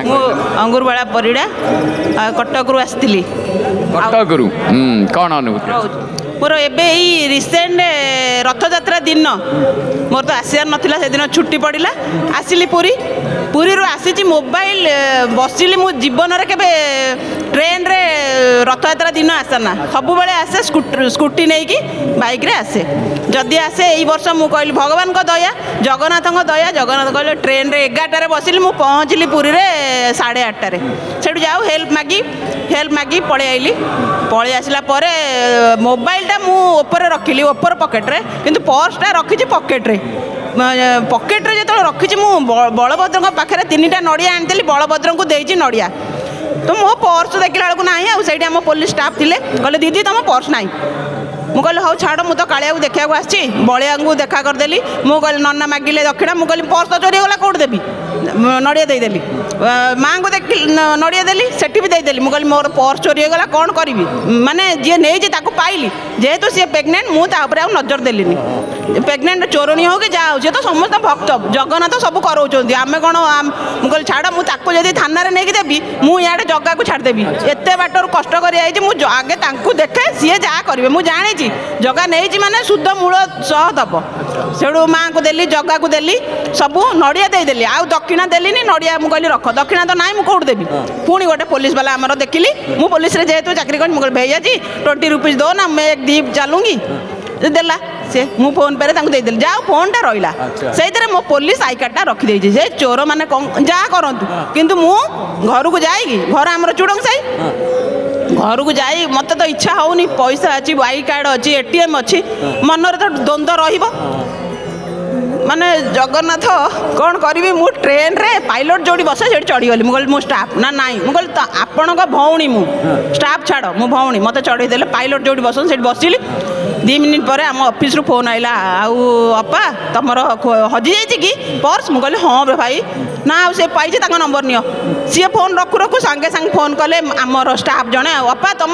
ମୁଁ ଅଙ୍ଗୁରବାଳା ପରିଡ଼ା କଟକରୁ ଆସିଥିଲି। କଟକରୁ କ'ଣ ଅନୁଭୂତି? ମୋର ଏବେ ଏଇ ରିସେଣ୍ଟ ରଥଯାତ୍ରା ଦିନ ମୋର ତ ଆସିବାର ନଥିଲା, ସେଦିନ ଛୁଟି ପଡ଼ିଲା, ଆସିଲି ପୁରୀରୁ ଆସିଛି। ମୋବାଇଲ ବସିଲି, ମୁଁ ଜୀବନରେ କେବେ ଟ୍ରେନରେ ରଥଯାତ୍ରା ଦିନ ଆସେ ନା, ସବୁବେଳେ ଆସେ ସ୍କୁଟି ନେଇକି ବାଇକ୍ରେ ଆସେ। ଯଦି ଆସେ ଏଇ ବର୍ଷ ମୁଁ କହିଲି ଭଗବାନଙ୍କ ଦୟା, ଜଗନ୍ନାଥଙ୍କ ଦୟା, ଜଗନ୍ନାଥ କହିଲେ ଟ୍ରେନରେ 11ଟାରେ ବସିଲି, ମୁଁ ପହଞ୍ଚିଲି ପୁରୀରେ 8:30ଟାରେ। ସେଠୁ ଯାଉ ହେଲ୍ପ ମାଗି ପଳେଇ ଆଇଲି। ପଳେଇ ଆସିଲା ପରେ ମୋବାଇଲଟା ମୁଁ ଉପରେ ରଖିଲି, ଉପର ପକେଟରେ, କିନ୍ତୁ ପର୍ସଟା ରଖିଛି ପକେଟରେ। ପକେଟରେ ଯେତେବେଳେ ରଖିଛି, ମୁଁ ବଳଭଦ୍ରଙ୍କ ପାଖରେ 3ଟା ନଡ଼ିଆ ଆଣିଥିଲି, ବଳଭଦ୍ରଙ୍କୁ ଦେଇଛି ନଡ଼ିଆ। ତ ମୋ ପର୍ସ ଦେଖିଲା ବେଳକୁ ନାହିଁ। ଆଉ ସେଇଠି ଆମ ପୋଲିସ ଷ୍ଟାଫ୍ ଥିଲେ, କହିଲେ ଦିଦି ତମ ପର୍ସ ନାହିଁ। ମୁଁ କହିଲି ହଉ ଛାଡ଼, ମୁଁ ତ କାଳିଆକୁ ଦେଖିବାକୁ ଆସିଛି, ବଳିଆଙ୍କୁ ଦେଖା କରିଦେଲି। ମୁଁ କହିଲି ନନା ମାଗିଲେ ଦକ୍ଷିଣା, ମୁଁ କହିଲି ପର୍ସ ତ ଚୋରି ହେଇଗଲା, କେଉଁଠି ଦେବି? ନଡ଼ିଆ ଦେଇଦେଲି। ମାଆଙ୍କୁ ଦେଖି ନଡ଼ିଆ ଦେଲି, ସେଠି ବି ଦେଇଦେଲି। ମୁଁ କହିଲି ମୋର ପର୍ସ ଚୋରି ହେଇଗଲା, କ'ଣ କରିବି? ମାନେ ଯିଏ ନେଇଛି ତାକୁ ପାଇଲି, ଯେହେତୁ ସିଏ ପ୍ରେଗନେଣ୍ଟ, ମୁଁ ତା ଉପରେ ଆଉ ନଜର ଦେଲିନି। ପ୍ରେଗନେଣ୍ଟ ଚୋରଣୀ ହଉ କି ଯାହା ହଉ, ସିଏ ତ ସମସ୍ତ ଭକ୍ତ, ଜଗନ୍ନାଥ ସବୁ କରାଉଛନ୍ତି, ଆମେ କ'ଣ? ମୁଁ କହିଲି ଛାଡ଼, ମୁଁ ତାକୁ ଯଦି ଥାନାରେ ନେଇକି ଦେବି, ମୁଁ ଇଆଡ଼େ ଜଗାକୁ ଛାଡ଼ିଦେବି। ଏତେ ବାଟରୁ କଷ୍ଟ କରି ଆଇଛି, ମୁଁ ଆଗେ ତାଙ୍କୁ ଦେଖେ, ସିଏ ଯାହା କରିବେ ମୁଁ ଜାଣିଛି। ଜଗା ନେଇଛି ମାନେ ଶୁଦ୍ଧ ମୂଳ ସହ ଦେବ। ସେଠୁ ମାଆଙ୍କୁ ଦେଲି, ଜଗାକୁ ଦେଲି, ସବୁ ନଡ଼ିଆ ଦେଇଦେଲି, ଆଉ ଦକ୍ଷିଣା ଦେଲିନି। ନଡ଼ିଆ ମୁଁ କହିଲି ରଖ, ଦକ୍ଷିଣା ତ ନାହିଁ, ମୁଁ କେଉଁଠୁ ଦେବି? ପୁଣି ଗୋଟେ ପୋଲିସ ବାଲା ଆମର ଦେଖିଲି, ମୁଁ ପୋଲିସରେ ଯେହେତୁ ଚାକିରି କରିଛି, ମୁଁ କହିଲି ଭैୟା ଜି 20 रुपीज दो ना, मैं एक दीप ଚାଲୁଙ୍ଗି ଦେଲା ସେ। ମୁଁ ଫୋନ୍ ପେରେ ତାଙ୍କୁ ଦେଇଦେଲି, ଯାହା ଫୋନ୍ଟା ରହିଲା। ସେଇଥିରେ ମୋ ପୋଲିସ ଆଇ କାର୍ଡ଼ଟା ରଖିଦେଇଛି। ସେ ଚୋର ମାନେ ଯାହା କରନ୍ତୁ, କିନ୍ତୁ ମୁଁ ଘରକୁ ଯାଇକି, ଘର ଆମର ଚୁଡ଼ଙ୍ଗ ସାହି, ଘରକୁ ଯାଇ ମୋତେ ତ ଇଚ୍ଛା ହେଉନି, ପଇସା ଅଛି, ଆଇ କାର୍ଡ଼ ଅଛି, ATM ଅଛି, ମନରେ ତ ଦ୍ୱନ୍ଦ୍ୱ ରହିବ। ମାନେ ଜଗନ୍ନାଥ କ'ଣ କରିବି? ମୁଁ ଟ୍ରେନରେ ପାଇଲଟ ଯେଉଁଠି ବସେ ସେଇଠି ଚଢ଼ିଗଲି। ମୁଁ କହିଲି ମୁଁ ଷ୍ଟାଫ୍ ନାହିଁ, ମୁଁ କହିଲି ଆପଣଙ୍କ ଭଉଣୀ, ମୁଁ ଷ୍ଟାଫ୍ ଛାଡ଼, ମୁଁ ଭଉଣୀ, ମୋତେ ଚଢ଼େଇ ଦେଲେ। ପାଇଲଟ ଯେଉଁଠି ବସନ୍ତି ସେଇଠି ବସିଲି। 2 ମିନିଟ୍ ପରେ ଆମ ଅଫିସରୁ ଫୋନ୍ ଆସିଲା, ଆଉ ଅପା ତମର ହଜିଯାଇଛି କି ପର୍ସ? ମୁଁ କହିଲି ହଁ ଭାଇ, ନା ଆଉ ସେ ପାଇଛି, ତାଙ୍କ ନମ୍ବର ନିଅ। ସିଏ ଫୋନ୍ ରଖୁ ସାଙ୍ଗେ ଫୋନ୍ କଲେ ଆମର ଷ୍ଟାଫ୍ ଜଣେ, ଅପା ତମ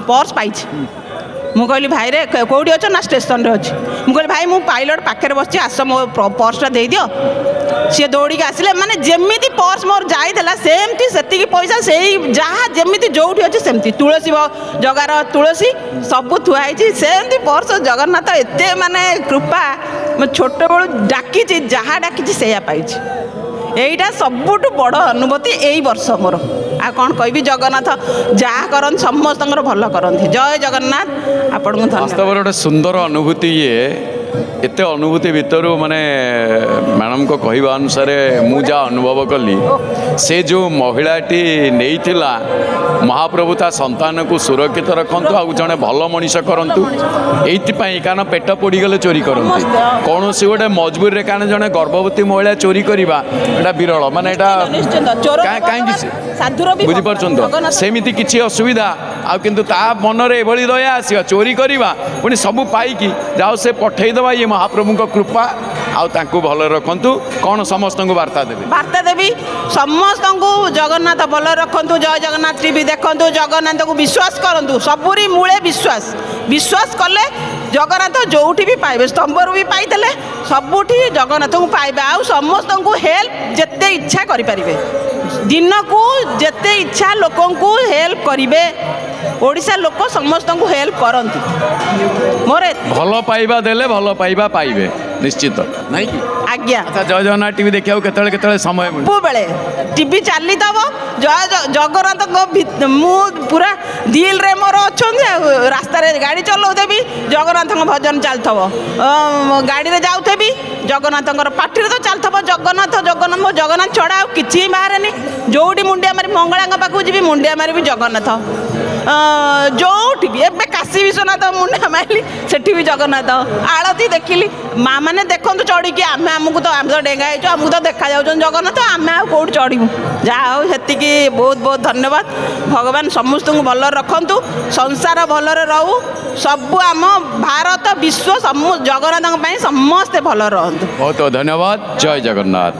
ପର୍ସ ପାଇଛି। ମୁଁ କହିଲି ଭାଇରେ କେଉଁଠି ଅଛ? ନା ଷ୍ଟେସନରେ ଅଛି। ମୁଁ କହିଲି ଭାଇ ମୁଁ ପାଇଲଟ ପାଖରେ ବସିଛି, ଆସ ମୋ ପର୍ସଟା ଦେଇଦିଅ। ସିଏ ଦୌଡ଼ିକି ଆସିଲେ, ମାନେ ଯେମିତି ପର୍ସ ମୋର ଯାଇଥିଲା ସେମିତି ସେତିକି ପଇସା, ସେଇ ଯାହା ଯେମିତି ଯେଉଁଠି ଅଛି ସେମିତି, ତୁଳସୀ ଜଗାର ତୁଳସୀ ସବୁ ଥୁଆ ହେଇଛି, ସେମିତି ପର୍ସ। ଜଗନ୍ନାଥ ଏତେ ମାନେ କୃପା, ମୁଁ ଛୋଟବେଳୁ ଡାକିଛି, ଯାହା ଡାକିଛି ସେଇଆ ପାଇଛି। এইটা ସବୁଠୁ ବଡ଼ ଅନୁଭୂତି ଏଇ ବର୍ଷ ମୋର। ଆଉ କ'ଣ କହିବି, ଜଗନ୍ନାଥ ଯାହା କରନ୍ତି ସମସ୍ତଙ୍କର ଭଲ କରନ୍ତି। ଜୟ ଜଗନ୍ନାଥ। ଆପଣଙ୍କୁ ଧନ୍ୟବାଦ। ବାସ୍ତବରେ ଗୋଟେ ସୁନ୍ଦର ଅନୁଭୂତି ଇଏ। ଏତେ ଅନୁଭୂତି ଭିତରୁ ମାନେ ମ୍ୟାଡ଼ାମଙ୍କ କହିବା ଅନୁସାରେ ମୁଁ ଯାହା ଅନୁଭବ କଲି, ସେ ଯେଉଁ ମହିଳାଟି ନେଇଥିଲା, ମହାପ୍ରଭୁ ତା ସନ୍ତାନକୁ ସୁରକ୍ଷିତ ରଖନ୍ତୁ, ଆଉ ଜଣେ ଭଲ ମଣିଷ କରନ୍ତୁ। ଏଇଥିପାଇଁ କାରଣ ପେଟ ପୋଡ଼ିଗଲେ ଚୋରି କରନ୍ତି, କୌଣସି ଗୋଟେ ମଜବୁରିରେ, କାରଣ ଜଣେ ଗର୍ଭବତୀ ମହିଳା ଚୋରି କରିବା ଏଇଟା ବିରଳ, ମାନେ ଏଇଟା କାହିଁକି ବୁଝିପାରୁଛନ୍ତି ତ? ସେମିତି କିଛି ଅସୁବିଧା, ଆଉ କିନ୍ତୁ ତା ମନରେ ଏଭଳି ଦୟା ଆସିବା, ଚୋରି କରିବା, ପୁଣି ସବୁ ପାଇକି ଯାଉ ସେ ପଠେଇଦେବା, ଇଏ ମହାପ୍ରଭୁଙ୍କ କୃପା। ଆଉ ତାଙ୍କୁ ଭଲରେ ରଖନ୍ତୁ। କ'ଣ ସମସ୍ତଙ୍କୁ ବାର୍ତ୍ତା ଦେବେ? ବାର୍ତ୍ତା ଦେବି ସମସ୍ତଙ୍କୁ, ଜଗନ୍ନାଥ ଭଲରେ ରଖନ୍ତୁ। ଜୟ ଜଗନ୍ନାଥ ଟିଭି ଦେଖନ୍ତୁ, ଜଗନ୍ନାଥଙ୍କୁ ବିଶ୍ୱାସ କରନ୍ତୁ। ସବୁରି ମୂଳେ ବିଶ୍ୱାସ କଲେ ଜଗନ୍ନାଥ ଯେଉଁଠି ବି ପାଇବେ, ସ୍ତମ୍ଭରୁ ବି ପାଇଥିଲେ, ସବୁଠି ଜଗନ୍ନାଥଙ୍କୁ ପାଇବେ। ଆଉ ସମସ୍ତଙ୍କୁ ହେଲ୍ପ ଯେତେ ଇଚ୍ଛା କରିପାରିବେ, ଦିନକୁ ଯେତେ ଇଚ୍ଛା ଲୋକଙ୍କୁ ହେଲ୍ପ କରିବେ। ଓଡ଼ିଶା ଲୋକ ସମସ୍ତଙ୍କୁ ହେଲ୍ପ କରନ୍ତି। ମୋର ଭଲ ପାଇବା ଦେଲେ ଭଲ ପାଇବା ପାଇବେ ନିଶ୍ଚିତ, ନାଇଁ କି? ଆଜ୍ଞା। ଆଚ୍ଛା, ଜୟ ଜଗନ୍ନାଥ ଟିଭି ଦେଖିବାକୁ କେତେବେଳେ ସମୟ ମିଳେ? ସବୁବେଳେ ଟିଭି ଚାଲିଥିବ, ଜଗନ୍ନାଥଙ୍କ ମୁଁ ପୁରା ଦିଲରେ ମୋର ଅଛନ୍ତି। ଆଉ ରାସ୍ତାରେ ଗାଡ଼ି ଚଲାଉଥିବି, ଜଗନ୍ନାଥଙ୍କ ଭଜନ ଚାଲିଥିବ, ଗାଡ଼ିରେ ଯାଉଥିବି, ଜଗନ୍ନାଥଙ୍କର ପାଟିରେ ତ ଚାଲିଥିବ ଜଗନ୍ନାଥ ଛଡ଼ା ଆଉ କିଛି ହିଁ ବାହାରେନି। ଯେଉଁଠି ମୁଣ୍ଡିଆ ମାରି, ମଙ୍ଗଳାଙ୍କ ପାଖକୁ ଯିବି ମୁଣ୍ଡିଆ ମାରିବି ଜଗନ୍ନାଥ। ଯେଉଁଠି ବି, ଏବେ କାଶୀ ବିଶ୍ୱନାଥ ମୁଣ୍ଡିଆ ମାରିଲି, ସେଠି ବି ଜଗନ୍ନାଥ। ଆଳତି ଦେଖିଲି, ମା ମାନେ ଦେଖନ୍ତୁ ଚଢ଼ିକି, ଆମେ ତ ଡେଙ୍ଗା ହେଇଛୁ, ଆମକୁ ତ ଦେଖାଯାଉଛନ୍ତି ଜଗନ୍ନାଥ, ଆମେ ଆଉ କେଉଁଠି ଚଢ଼ିବୁ? ଯାହା ହଉ, ସେତିକି ବହୁତ ଭଦ୍ରବାଦ। ଭଗବାନ ସମସ୍ତଙ୍କୁ ଭଲରେ ରଖନ୍ତୁ, ସଂସାର ଭଲରେ ରହୁ, ସବୁ ଆମ ଭାରତ ବିଶ୍ୱ ଜଗନ୍ନାଥଙ୍କ ପାଇଁ ସମସ୍ତେ ଭଲରେ ରହନ୍ତୁ। ବହୁତ ଧନ୍ୟବାଦ। ଜୟ ଜଗନ୍ନାଥ।